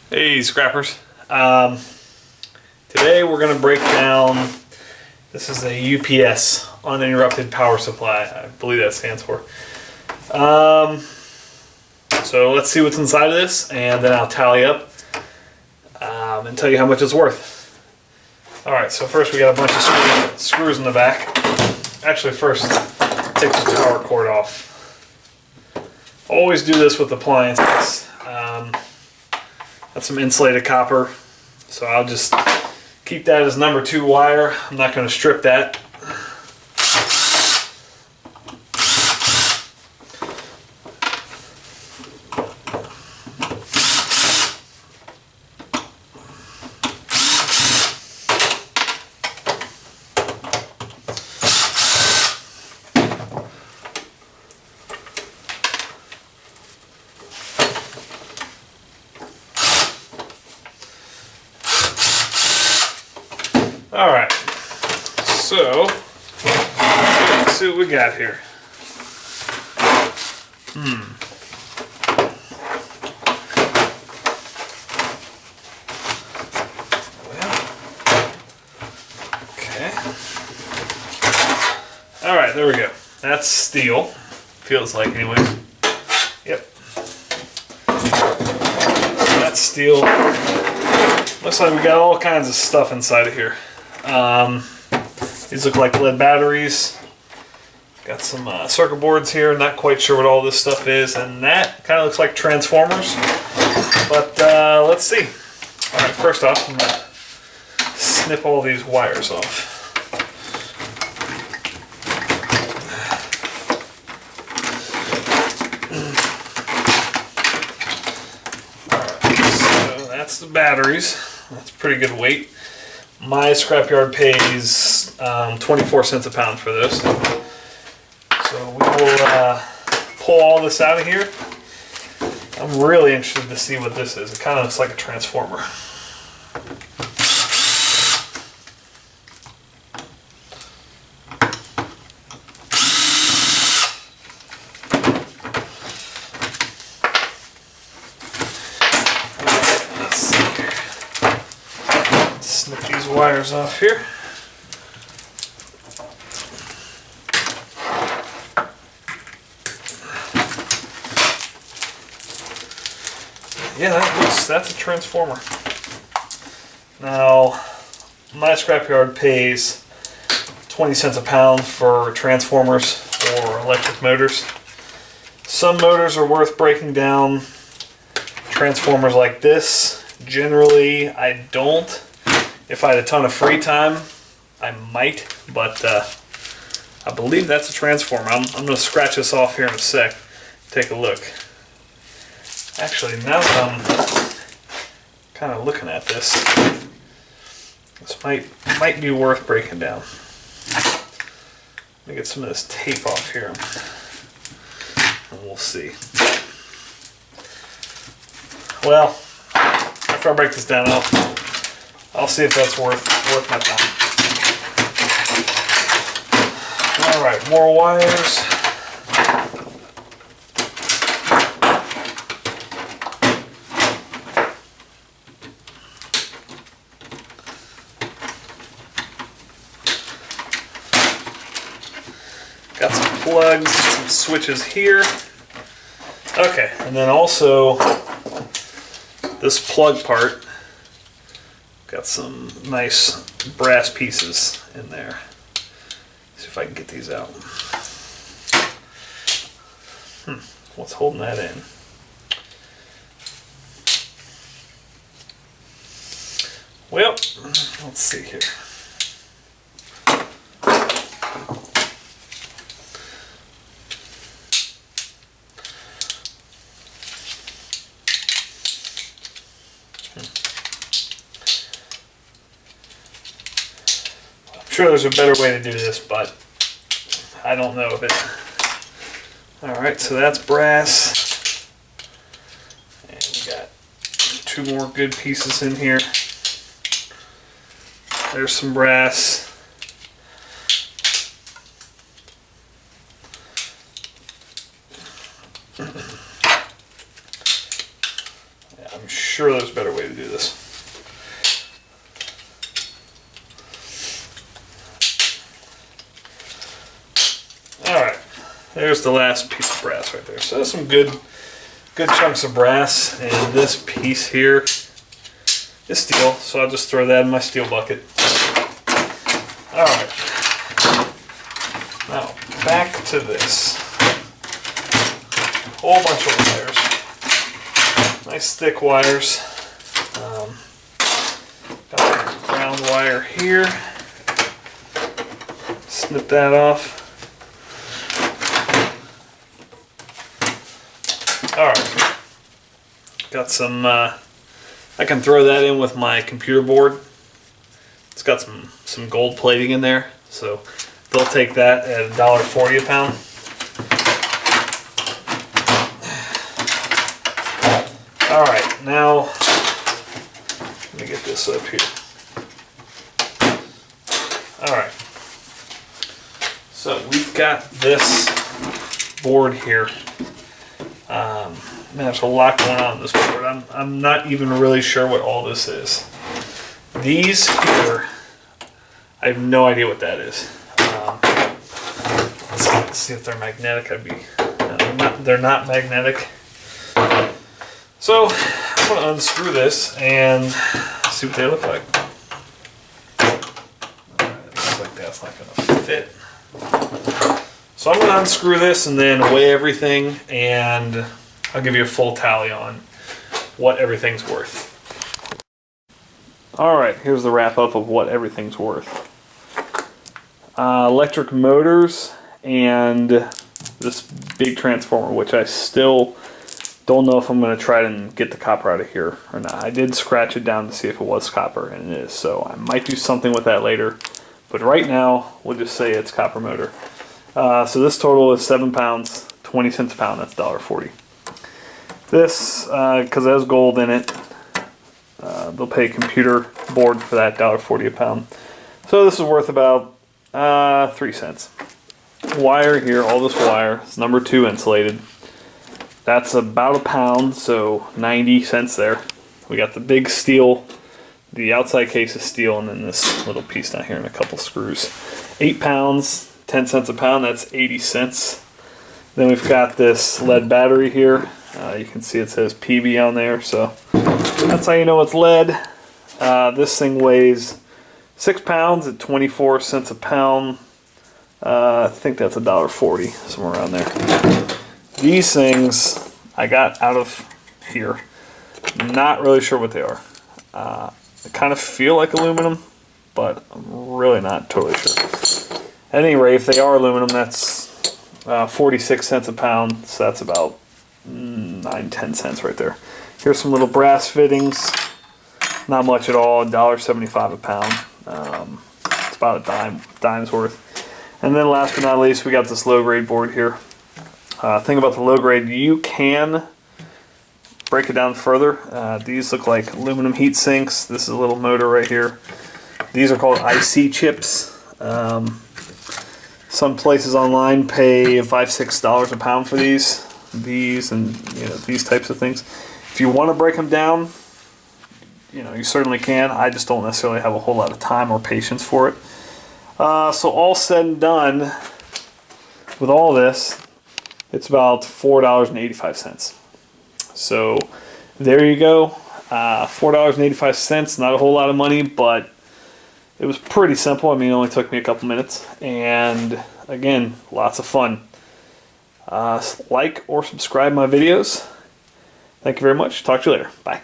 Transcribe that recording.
Hey scrappers. Today we're going to break down, this is a UPS, uninterrupted power supply, I believe that stands for. So let's see what's inside of this and then I'll tally up and tell you how much it's worth. Alright, so first we got a bunch of screws in the back. Actually first, take the power cord off. Always do this with appliances. Got some insulated copper, so I'll just keep that as number 2 wire. I'm not going to strip that. Alright, so let's see what we got here. Okay. Alright, there we go. That's steel. Feels like anyways. Yep. That's steel. Looks like we got all kinds of stuff inside of here. These look like lead batteries. Got some circuit boards here. Not quite sure what all this stuff is. And that kind of looks like transformers. But let's see. Alright, first off, I'm going to snip all these wires off. Alright, so that's the batteries. That's pretty good weight. My scrapyard pays 24 cents a pound for this. So we will pull all this out of here. I'm really interested to see what this is. It kind of looks like a transformer. Snip these wires off here. Yeah, that's a transformer. Now, my scrapyard pays 20 cents a pound for transformers or electric motors. Some motors are worth breaking down. Transformers like this, generally I don't. If I had a ton of free time, I might, but I believe that's a transformer. I'm going to scratch this off here in a sec. Take a look. Actually, now that I'm kind of looking at this, this might be worth breaking down. Let me get some of this tape off here, and we'll see. Well, after I break this down, I'll see if that's worth my time. Alright, more wires. Got some plugs, some switches here. Okay, and then also this plug part. Got some nice brass pieces in there. See if I can get these out. What's holding that in? Well, let's see here. Sure, there's a better way to do this, but I don't know of it. Alright, so that's brass. And we got 2 more good pieces in here. There's some brass. I'm sure there's a better way to do this. Alright, there's the last piece of brass right there. So some good chunks of brass, and this piece here is steel, so I'll just throw that in my steel bucket. Alright, now back to this. Whole bunch of wires. Nice thick wires. Got the ground wire here. Snip that off. Alright. Got some, I can throw that in with my computer board. It's got some gold plating in there, so they'll take that at $1.40 a pound. Alright, now let me get this up here. Alright, so we've got this board here. Man, there's a lot going on this board. I'm not even really sure what all this is. These here, I have no idea what that is. Let's see if they're magnetic. They're not magnetic. So I'm going to unscrew this and see what they look like. It looks like that's not going to fit. So I'm going to unscrew this and then weigh everything, and I'll give you a full tally on what everything's worth. Alright, here's the wrap up of what everything's worth. Electric motors and this big transformer, which I still don't know if I'm going to try and get the copper out of here or not. I did scratch it down to see if it was copper, and it is, so I might do something with that later. But right now, we'll just say it's copper motor. So this total is 7 pounds, 20 cents a pound. That's $1.40. This, because it has gold in it, they'll pay a computer board for that, $1.40 a pound. So this is worth about 3 cents. Wire here, all this wire, it's number 2 insulated. That's about a pound, so 90 cents there. We got the big steel, the outside case is steel, and then this little piece down here and a couple screws. 8 pounds, 10 cents a pound, that's 80 cents. Then we've got this lead battery here. You can see it says PB on there, so that's how you know it's lead. This thing weighs 6 pounds at 24 cents a pound. I think that's $1.40, somewhere around there. These things I got out of here. Not really sure what they are. They kind of feel like aluminum, but I'm really not totally sure. At any rate, if they are aluminum, that's 46 cents a pound, so that's about 9-10 cents right there. Here's some little brass fittings. Not much at all, $1.75 a pound. It's about a dime's worth. And then last but not least, we got this low grade board here. Thing about the low grade, you can break it down further. These look like aluminum heat sinks. This is a little motor right here. These are called IC chips. Some places online pay $5-6 a pound for these and these types of things. If you want to break them down, you certainly can. I just don't necessarily have a whole lot of time or patience for it. So all said and done, with all this, it's about $4.85. So there you go. $4.85, not a whole lot of money, but it was pretty simple. I mean, it only took me a couple minutes. And again, lots of fun. Like or subscribe my videos. Thank you very much. Talk to you later. Bye.